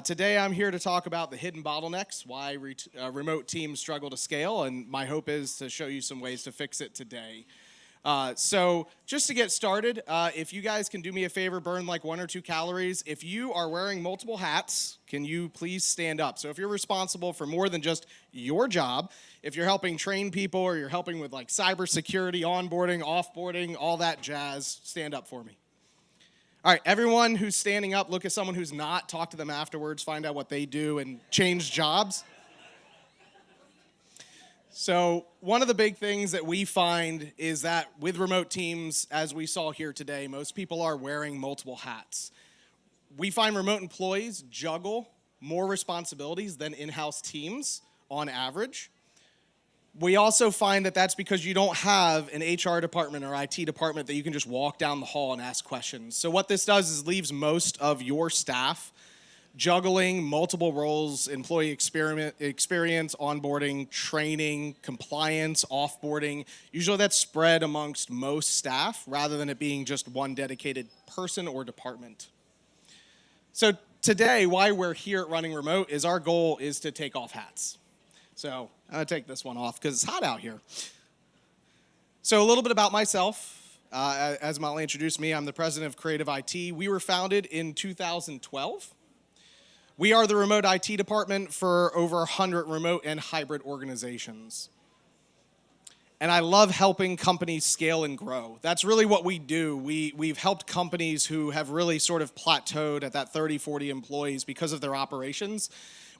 Today I'm here to talk about the hidden bottlenecks, why remote teams struggle to scale, and my hope is to show you some ways to fix it today. So just to get started, if you guys can do me a favor, burn like 1 or 2 calories. If you are wearing multiple hats, can you please stand up? So if you're responsible for more than just your job, if you're helping train people or you're helping with like cybersecurity, onboarding, offboarding, all that jazz, stand up for me. All right, everyone who's standing up, look at someone who's not, talk to them afterwards, find out what they do, and change jobs. So one of the big things that we find is that with remote teams, as we saw here today, most people are wearing multiple hats. We find remote employees juggle more responsibilities than in-house teams on average. We also find that that's because you don't have an HR department or IT department that you can just walk down the hall and ask questions. So what this does is leaves most of your staff juggling multiple roles, employee experience, onboarding, training, compliance, offboarding. Usually that's spread amongst most staff rather than it being just one dedicated person or department. So today, why we're here at Running Remote is our goal is to take off hats. So I'm going to take this one off because it's hot out here. So a little bit about myself. As Molly introduced me, I'm the president of Creative IT. We were founded in 2012. We are the remote IT department for over 100 remote and hybrid organizations. And I love helping companies scale and grow. That's really what we do. We've helped companies who have really sort of plateaued at that 30, 40 employees because of their operations.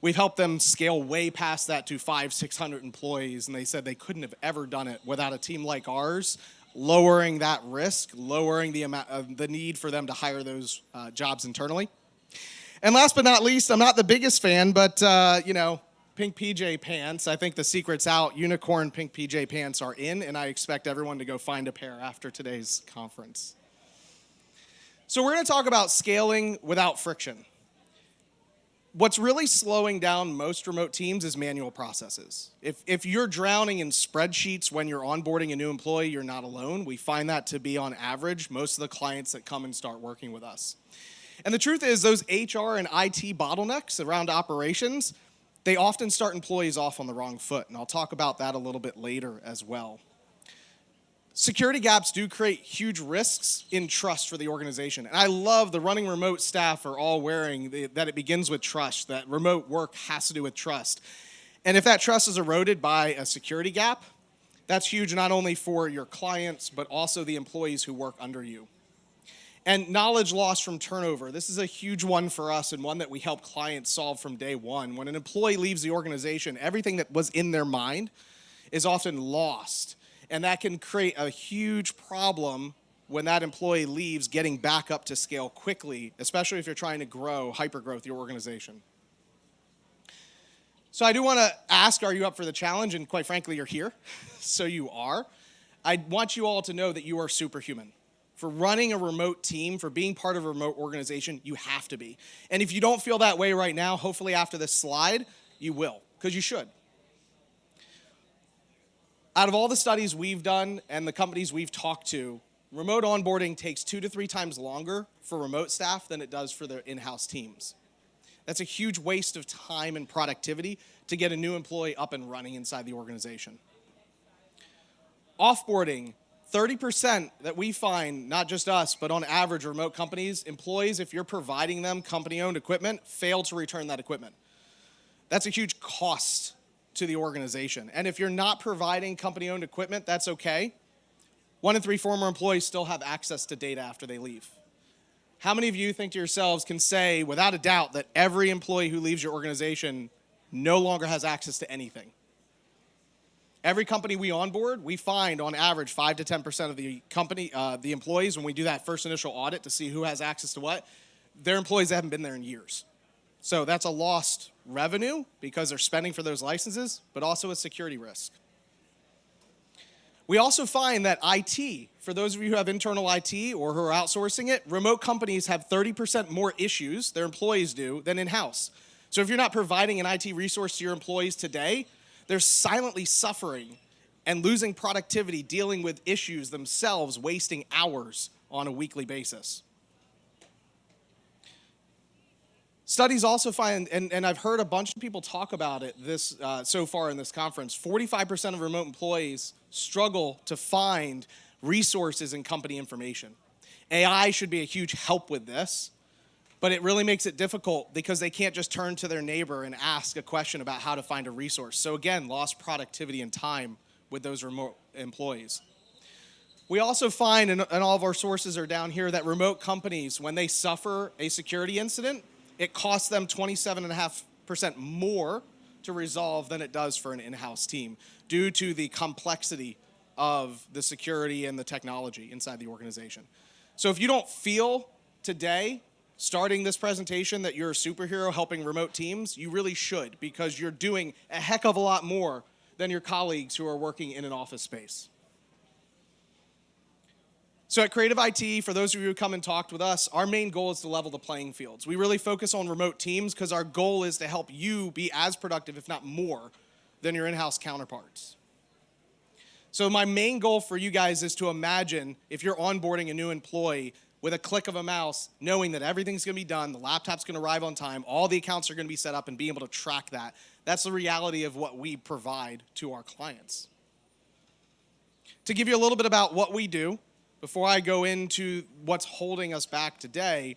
We've helped them scale way past that to 500, 600 employees, and they said they couldn't have ever done it without a team like ours, lowering that risk, lowering the amount of the need for them to hire those jobs internally. And last but not least, I'm not the biggest fan, but pink PJ pants. I think the secret's out. Unicorn pink PJ pants are in, and I expect everyone to go find a pair after today's conference. So we're going to talk about scaling without friction. What's really slowing down most remote teams is manual processes. If you're drowning in spreadsheets when you're onboarding a new employee, you're not alone. We find that to be, on average, most of the clients that come and start working with us. And the truth is, those HR and IT bottlenecks around operations, they often start employees off on the wrong foot, and I'll talk about that a little bit later as well. Security gaps do create huge risks in trust for the organization. And I love the Running Remote staff are all wearing that it begins with trust, that remote work has to do with trust. And if that trust is eroded by a security gap, that's huge not only for your clients, but also the employees who work under you. And knowledge loss from turnover. This is a huge one for us and one that we help clients solve from day one. When an employee leaves the organization, everything that was in their mind is often lost. And that can create a huge problem when that employee leaves, getting back up to scale quickly, especially if you're trying to grow, hyper-growth your organization. So I do want to ask, are you up for the challenge? And quite frankly, you're here, so you are. I want you all to know that you are superhuman. For running a remote team, for being part of a remote organization, you have to be. And if you don't feel that way right now, hopefully after this slide, you will, because you should. Out of all the studies we've done and the companies we've talked to, remote onboarding takes 2 to 3 times longer for remote staff than it does for their in-house teams. That's a huge waste of time and productivity to get a new employee up and running inside the organization. Offboarding, 30% that we find, not just us, but on average, remote companies, employees, if you're providing them company-owned equipment, fail to return that equipment. That's a huge cost to the organization. And if you're not providing company-owned equipment, that's okay. 1 in 3 former employees still have access to data after they leave. How many of you think to yourselves can say, without a doubt, that every employee who leaves your organization no longer has access to anything? Every company we onboard, we find on average 5 to 10% of the company, the employees, when we do that first initial audit to see who has access to what, they're employees that haven't been there in years. So that's a lost revenue because they're spending for those licenses, but also a security risk. We also find that IT, for those of you who have internal IT or who are outsourcing it, remote companies have 30% more issues, their employees do, than in-house. So if you're not providing an IT resource to your employees today, they're silently suffering and losing productivity, dealing with issues themselves, wasting hours on a weekly basis. Studies also find, and I've heard a bunch of people talk about it this so far in this conference, 45% of remote employees struggle to find resources and company information. AI should be a huge help with this, but it really makes it difficult because they can't just turn to their neighbor and ask a question about how to find a resource. So again, lost productivity and time with those remote employees. We also find, and all of our sources are down here, that remote companies, when they suffer a security incident, it costs them 27.5% more to resolve than it does for an in-house team due to the complexity of the security and the technology inside the organization. So if you don't feel today, starting this presentation, that you're a superhero helping remote teams, you really should, because you're doing a heck of a lot more than your colleagues who are working in an office space. So at Creative IT, for those of you who come and talked with us, our main goal is to level the playing fields. We really focus on remote teams because our goal is to help you be as productive, if not more, than your in-house counterparts. So my main goal for you guys is to imagine if you're onboarding a new employee with a click of a mouse, knowing that everything's going to be done, the laptop's going to arrive on time, all the accounts are going to be set up, and being able to track that. That's the reality of what we provide to our clients. To give you a little bit about what we do, before I go into what's holding us back today,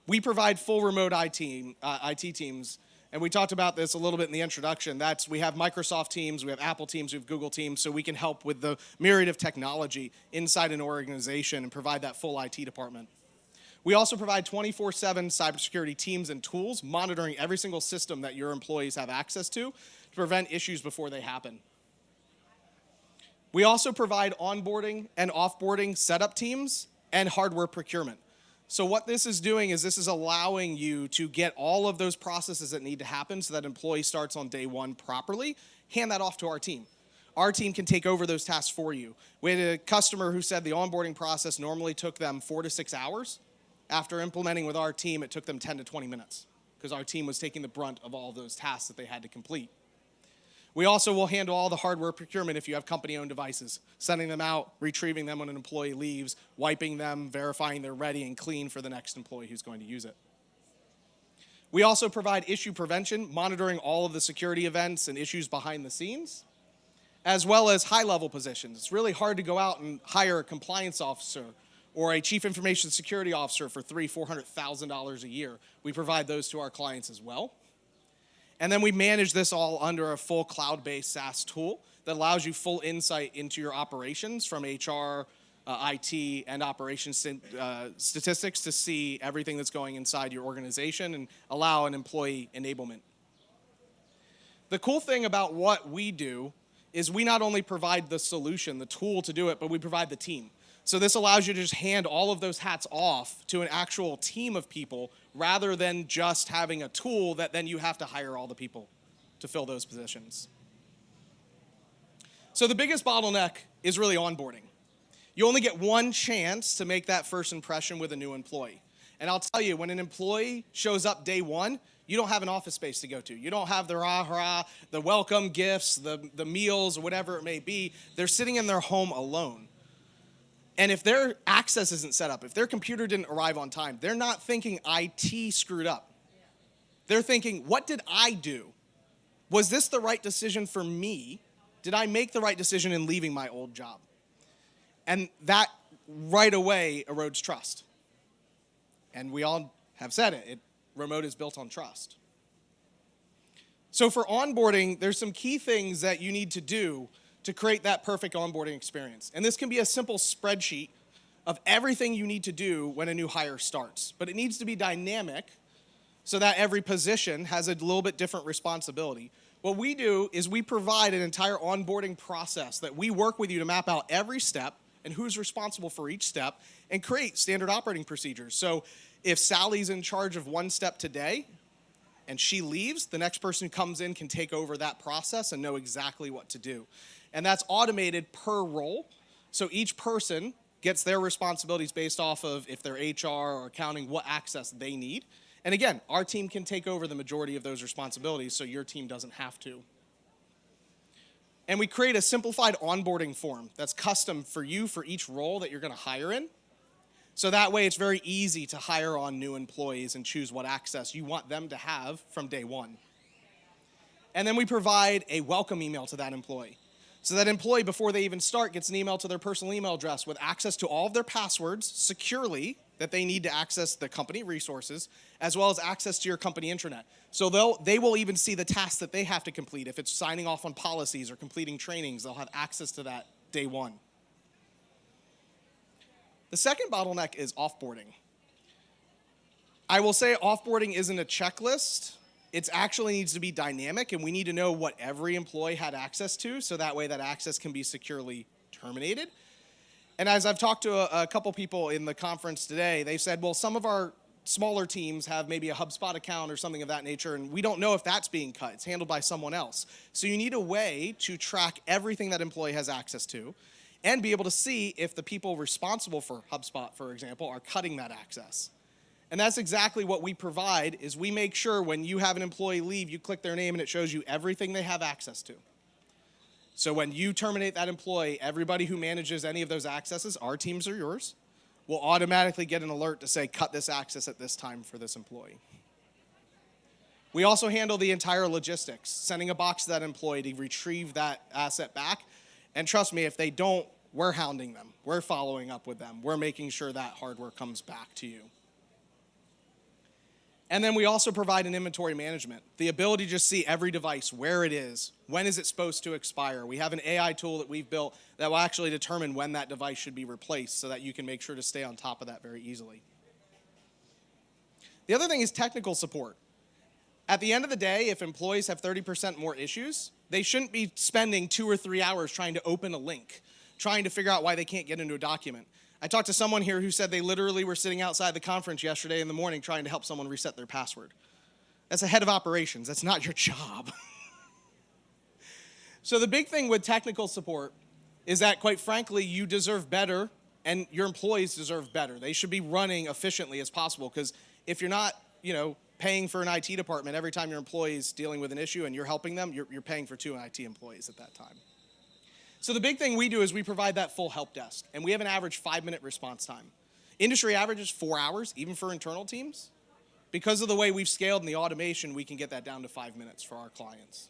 we provide full remote IT teams, and we talked about this a little bit in the introduction. We have Microsoft Teams, we have Apple Teams, we have Google Teams, so we can help with the myriad of technology inside an organization and provide that full IT department. We also provide 24/7 cybersecurity teams and tools, monitoring every single system that your employees have access to prevent issues before they happen. We also provide onboarding and offboarding setup teams and hardware procurement. So what this is doing is this is allowing you to get all of those processes that need to happen so that employee starts on day one properly, hand that off to our team. Our team can take over those tasks for you. We had a customer who said the onboarding process normally took them 4 to 6 hours. After implementing with our team, it took them 10 to 20 minutes because our team was taking the brunt of all of those tasks that they had to complete. We also will handle all the hardware procurement if you have company-owned devices, sending them out, retrieving them when an employee leaves, wiping them, verifying they're ready and clean for the next employee who's going to use it. We also provide issue prevention, monitoring all of the security events and issues behind the scenes, as well as high-level positions. It's really hard to go out and hire a compliance officer or a chief information security officer for $300,000–$400,000 a year. We provide those to our clients as well. And then we manage this all under a full cloud-based SaaS tool that allows you full insight into your operations from HR, IT, and operations statistics to see everything that's going inside your organization and allow an employee enablement. The cool thing about what we do is we not only provide the solution, the tool to do it, but we provide the team. So this allows you to just hand all of those hats off to an actual team of people rather than just having a tool that then you have to hire all the people to fill those positions. So the biggest bottleneck is really onboarding. You only get one chance to make that first impression with a new employee. And I'll tell you, when an employee shows up day one, you don't have an office space to go to. You don't have the rah-rah, the welcome gifts, the meals, or whatever it may be. They're sitting in their home alone. And if their access isn't set up, if their computer didn't arrive on time, they're not thinking IT screwed up. They're thinking, what did I do? Was this the right decision for me? Did I make the right decision in leaving my old job? And that right away erodes trust. And we all have said it, remote is built on trust. So for onboarding, there's some key things that you need to do to create that perfect onboarding experience. And this can be a simple spreadsheet of everything you need to do when a new hire starts. But it needs to be dynamic so that every position has a little bit different responsibility. What we do is we provide an entire onboarding process that we work with you to map out every step and who's responsible for each step and create standard operating procedures. So if Sally's in charge of one step today and she leaves, the next person who comes in can take over that process and know exactly what to do. And that's automated per role. So each person gets their responsibilities based off of if they're HR or accounting, what access they need. And again, our team can take over the majority of those responsibilities so your team doesn't have to. And we create a simplified onboarding form that's custom for you for each role that you're going to hire in. So that way it's very easy to hire on new employees and choose what access you want them to have from day one. And then we provide a welcome email to that employee. So that employee, before they even start, gets an email to their personal email address with access to all of their passwords securely that they need to access the company resources, as well as access to your company intranet. So they will even see the tasks that they have to complete. If it's signing off on policies or completing trainings, they'll have access to that day one. The second bottleneck is offboarding. I will say offboarding isn't a checklist. It actually needs to be dynamic, and we need to know what every employee had access to, so that way that access can be securely terminated. And as I've talked to a couple people in the conference today, they said, well, some of our smaller teams have maybe a HubSpot account or something of that nature, and we don't know if that's being cut. It's handled by someone else. So you need a way to track everything that employee has access to and be able to see if the people responsible for HubSpot, for example, are cutting that access. And that's exactly what we provide, is we make sure when you have an employee leave, you click their name and it shows you everything they have access to. So when you terminate that employee, everybody who manages any of those accesses, our teams are yours, will automatically get an alert to say, cut this access at this time for this employee. We also handle the entire logistics, sending a box to that employee to retrieve that asset back. And trust me, if they don't, we're hounding them. We're following up with them. We're making sure that hardware comes back to you. And then we also provide an inventory management, the ability to just see every device, where it is, when is it supposed to expire. We have an AI tool that we've built that will actually determine when that device should be replaced so that you can make sure to stay on top of that very easily. The other thing is technical support. At the end of the day, if employees have 30% more issues, they shouldn't be spending 2 or 3 hours trying to open a link, trying to figure out why they can't get into a document. I talked to someone here who said they literally were sitting outside the conference yesterday in the morning trying to help someone reset their password. That's a head of operations. That's not your job. So the big thing with technical support is that, quite frankly, you deserve better and your employees deserve better. They should be running efficiently as possible, because if you're not, paying for an IT department every time your employee is dealing with an issue and you're helping them, you're paying for 2 IT employees at that time. So the big thing we do is we provide that full help desk, and we have an average 5-minute response time. Industry average is 4 hours, even for internal teams. Because of the way we've scaled in the automation, we can get that down to 5 minutes for our clients.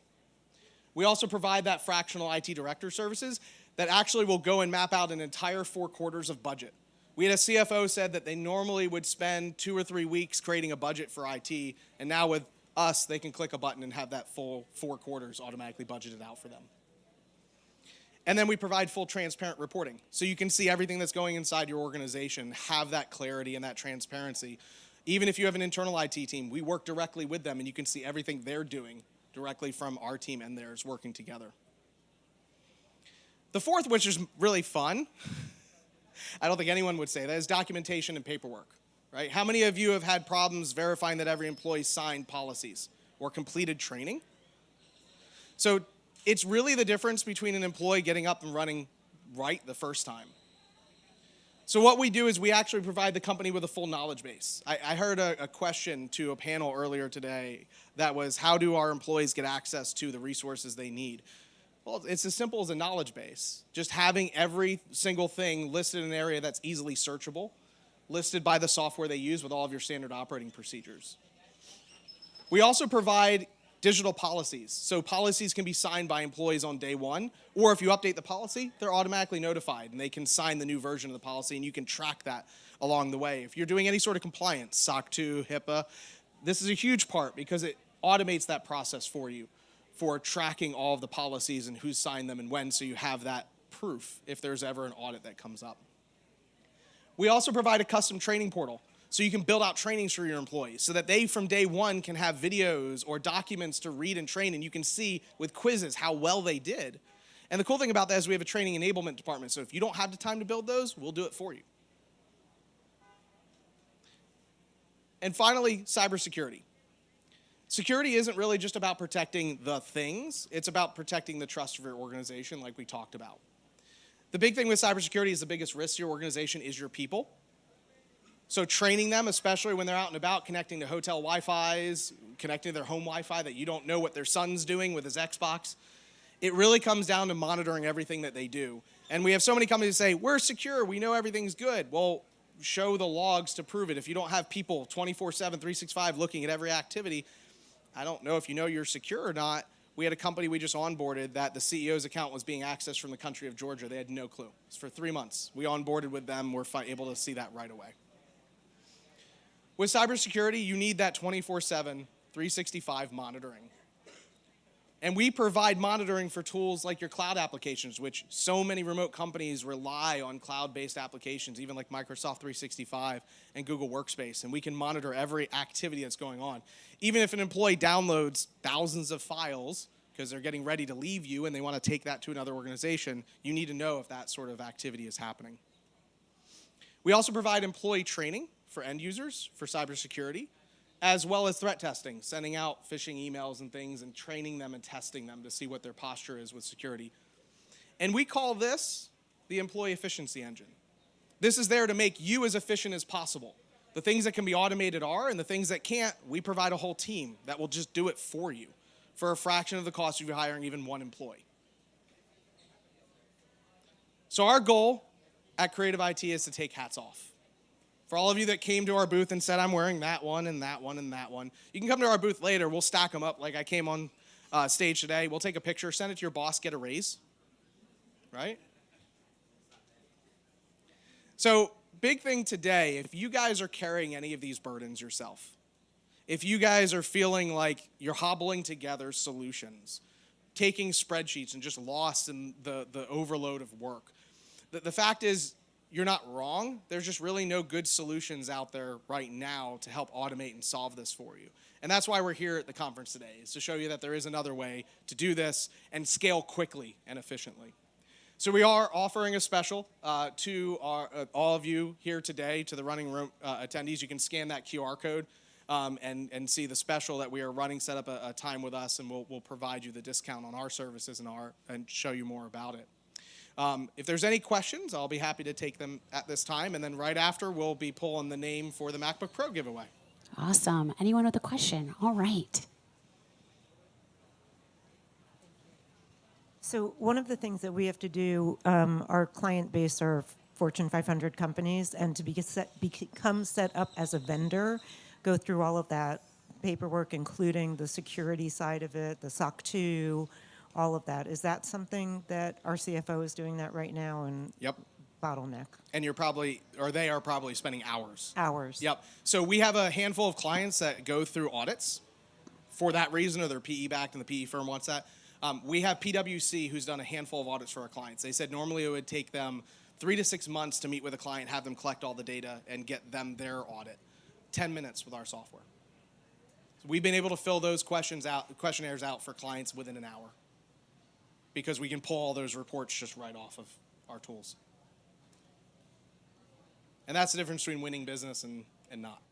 We also provide that fractional IT director services that actually will go and map out an entire 4 quarters of budget. We had a CFO said that they normally would spend 2 or 3 weeks creating a budget for IT, and now with us, they can click a button and have that full 4 quarters automatically budgeted out for them. And then we provide full transparent reporting. So you can see everything that's going inside your organization, have that clarity and that transparency. Even if you have an internal IT team, we work directly with them and you can see everything they're doing directly from our team and theirs working together. The fourth, which is really fun, I don't think anyone would say that, is documentation and paperwork, right? How many of you have had problems verifying that every employee signed policies or completed training? So it's really the difference between an employee getting up and running right the first time. So what we do is we actually provide the company with a full knowledge base. I heard a question to a panel earlier today that was, how do our employees get access to the resources they need? Well, it's as simple as a knowledge base. Just having every single thing listed in an area that's easily searchable, listed by the software they use with all of your standard operating procedures. We also provide digital policies. So policies can be signed by employees on day one, or if you update the policy, they're automatically notified and they can sign the new version of the policy and you can track that along the way. If you're doing any sort of compliance, SOC 2, HIPAA, this is a huge part because it automates that process for you for tracking all of the policies and who's signed them and when, so you have that proof if there's ever an audit that comes up. We also provide a custom training portal. So you can build out trainings for your employees so that they from day one can have videos or documents to read and train, and you can see with quizzes how well they did. And the cool thing about that is we have a training enablement department, so if you don't have the time to build those, we'll do it for you. And finally, cybersecurity. Security isn't really just about protecting the things, it's about protecting the trust of your organization like we talked about. The big thing with cybersecurity is the biggest risk to your organization is your people. So training them, especially when they're out and about, connecting to hotel Wi-Fis, connecting to their home Wi-Fi that you don't know what their son's doing with his Xbox. It really comes down to monitoring everything that they do. And we have so many companies say, we're secure, we know everything's good. Well, show the logs to prove it. If you don't have people 24/7, 365 looking at every activity, I don't know if you know you're secure or not. We had a company we just onboarded that the CEO's account was being accessed from the country of Georgia. They had no clue. It's for 3 months. We onboarded with them. We're able to see that right away. With cybersecurity, you need that 24/7, 365 monitoring. And we provide monitoring for tools like your cloud applications, which so many remote companies rely on cloud-based applications, even like Microsoft 365 and Google Workspace. And we can monitor every activity that's going on. Even if an employee downloads thousands of files because they're getting ready to leave you and they want to take that to another organization, you need to know if that sort of activity is happening. We also provide employee training for end users for cybersecurity, as well as threat testing, sending out phishing emails and things and training them and testing them to see what their posture is with security. And we call this the employee efficiency engine. This is there to make you as efficient as possible. The things that can be automated are, and the things that can't, we provide a whole team that will just do it for you for a fraction of the cost of you hiring even one employee. So our goal at Creative IT is to take hats off. For all of you that came to our booth and said, I'm wearing that one and that one and that one, you can come to our booth later. We'll stack them up like I came on stage today. We'll take a picture, send it to your boss, get a raise, right? So big thing today, if you guys are carrying any of these burdens yourself, if you guys are feeling like you're hobbling together solutions, taking spreadsheets and just lost in the overload of work, the fact is, you're not wrong. There's just really no good solutions out there right now to help automate and solve this for you. And that's why we're here at the conference today, is to show you that there is another way to do this and scale quickly and efficiently. So we are offering a special to all of you here today, to the running room attendees. You can scan that QR code and see the special that we are running, set up a time with us, and we'll provide you the discount on our services and show you more about it. If there's any questions, I'll be happy to take them at this time. And then right after, we'll be pulling the name for the MacBook Pro giveaway. Awesome. Anyone with a question? All right. So one of the things that we have to do, our client base are Fortune 500 companies, and to become set up as a vendor, go through all of that paperwork, including the security side of it, the SOC 2, all of that. Is that something that our CFO is doing that right now in Yep. Bottleneck? And they are probably spending hours. Hours. Yep. So we have a handful of clients that go through audits for that reason, or they're PE backed and the PE firm wants that. We have PwC who's done a handful of audits for our clients. They said normally it would take them 3 to 6 months to meet with a client, have them collect all the data, and get them their audit. 10 minutes with our software. So we've been able to fill those questionnaires out for clients within an hour, because we can pull all those reports just right off of our tools. And that's the difference between winning business and not.